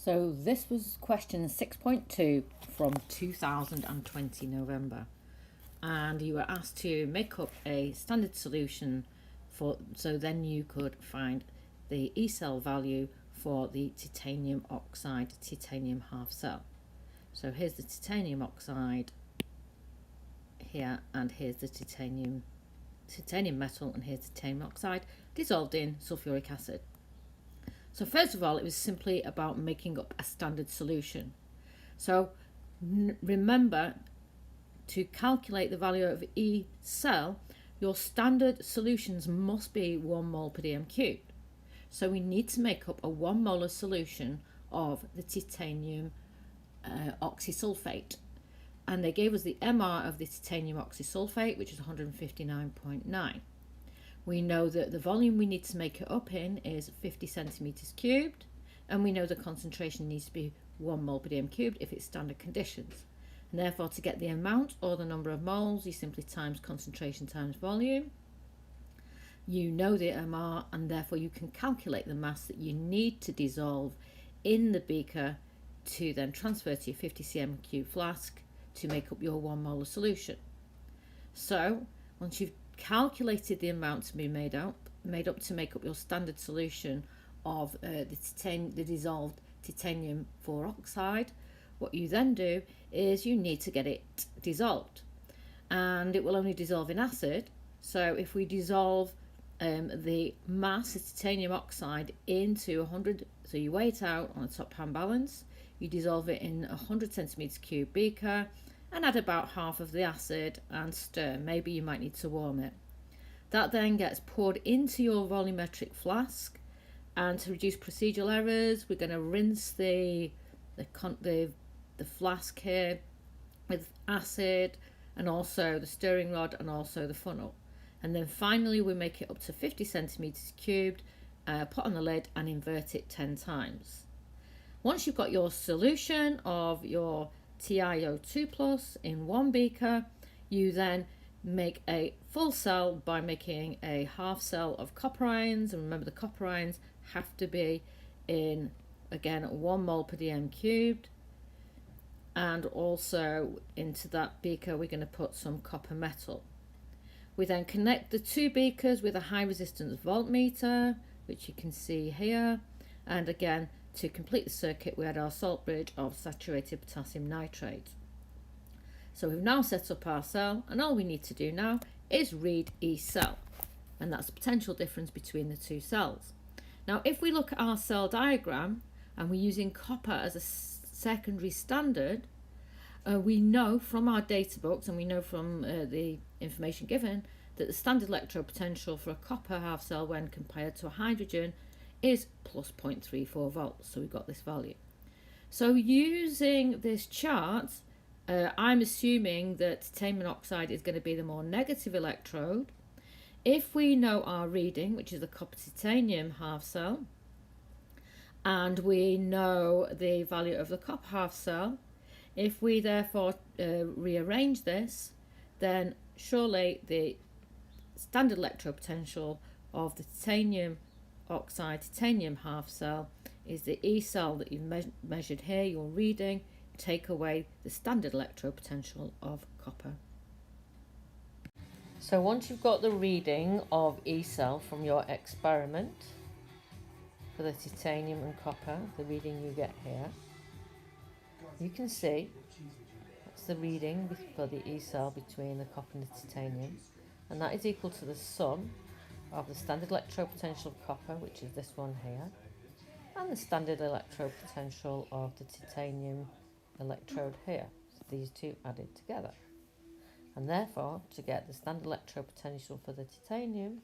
So this was question 6.2 from 2020 November, and you were asked to make up a standard solution so then you could find the E-cell value for the titanium oxide titanium half cell. So here's the titanium oxide here, and here's the titanium metal, and here's titanium oxide dissolved in sulfuric acid. So first of all, it was simply about making up a standard solution. So remember, to calculate the value of E cell, your standard solutions must be 1 mole per dm cubed. So we need to make up a 1 molar solution of the titanium oxysulfate. And they gave us the MR of the titanium oxysulfate, which is 159.9. We know that the volume we need to make it up in is 50 centimetres cubed, and we know the concentration needs to be 1 mole per dm cubed if it's standard conditions. And therefore, to get the amount or the number of moles, you simply times concentration times volume. You know the MR, and therefore you can calculate the mass that you need to dissolve in the beaker to then transfer to your 50 cm cube flask to make up your 1 molar solution. So once you've calculated the amount to be made up to make up your standard solution of the dissolved titanium 4 oxide, what you then do is you need to get it dissolved, and it will only dissolve in acid. So if we dissolve the mass of titanium oxide into 100, so you weigh it out on a top hand balance, you dissolve it in 100 centimetres cube beaker and add about half of the acid and stir. Maybe you might need to warm it. That then gets poured into your volumetric flask, and to reduce procedural errors, we're going to rinse the flask here with acid, and also the stirring rod, and also the funnel. And then finally we make it up to 50 centimetres cubed, put on the lid and invert it 10 times. Once you've got your solution of your TiO2 plus in one beaker, you then make a full cell by making a half cell of copper ions. And remember, the copper ions have to be in, again, 1 mole per dm cubed. And also into that beaker we're going to put some copper metal. We then connect the two beakers with a high resistance voltmeter, which you can see here. And again, to complete the circuit, we add our salt bridge of saturated potassium nitrate. So we've now set up our cell, and all we need to do now is read E cell, and that's the potential difference between the two cells. Now if we look at our cell diagram and we're using copper as a secondary standard, we know from our data books, and we know from the information given, that the standard electrode potential for a copper half cell when compared to a hydrogen is plus 0.34 volts. So we've got this value. So using this chart, I'm assuming that titanium oxide is going to be the more negative electrode. If we know our reading, which is the copper titanium half cell, and we know the value of the copper half cell, if we therefore rearrange this, then surely the standard electrode potential of the titanium oxide titanium half cell is the E cell that you've measured here, your reading, take away the standard electrode potential of copper. So once you've got the reading of E cell from your experiment for the titanium and copper, the reading you get here, you can see that's the reading for the E cell between the copper and the titanium, and that is equal to the sum of the standard electrode potential of copper, which is this one here, and the standard electrode potential of the titanium electrode here. So these two added together. And therefore, to get the standard electrode potential for the titanium,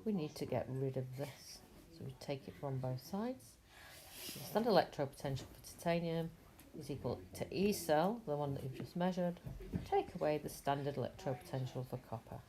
we need to get rid of this. So we take it from both sides. So the standard electrode potential for titanium is equal to E cell, the one that you've just measured, take away the standard electrode potential for copper.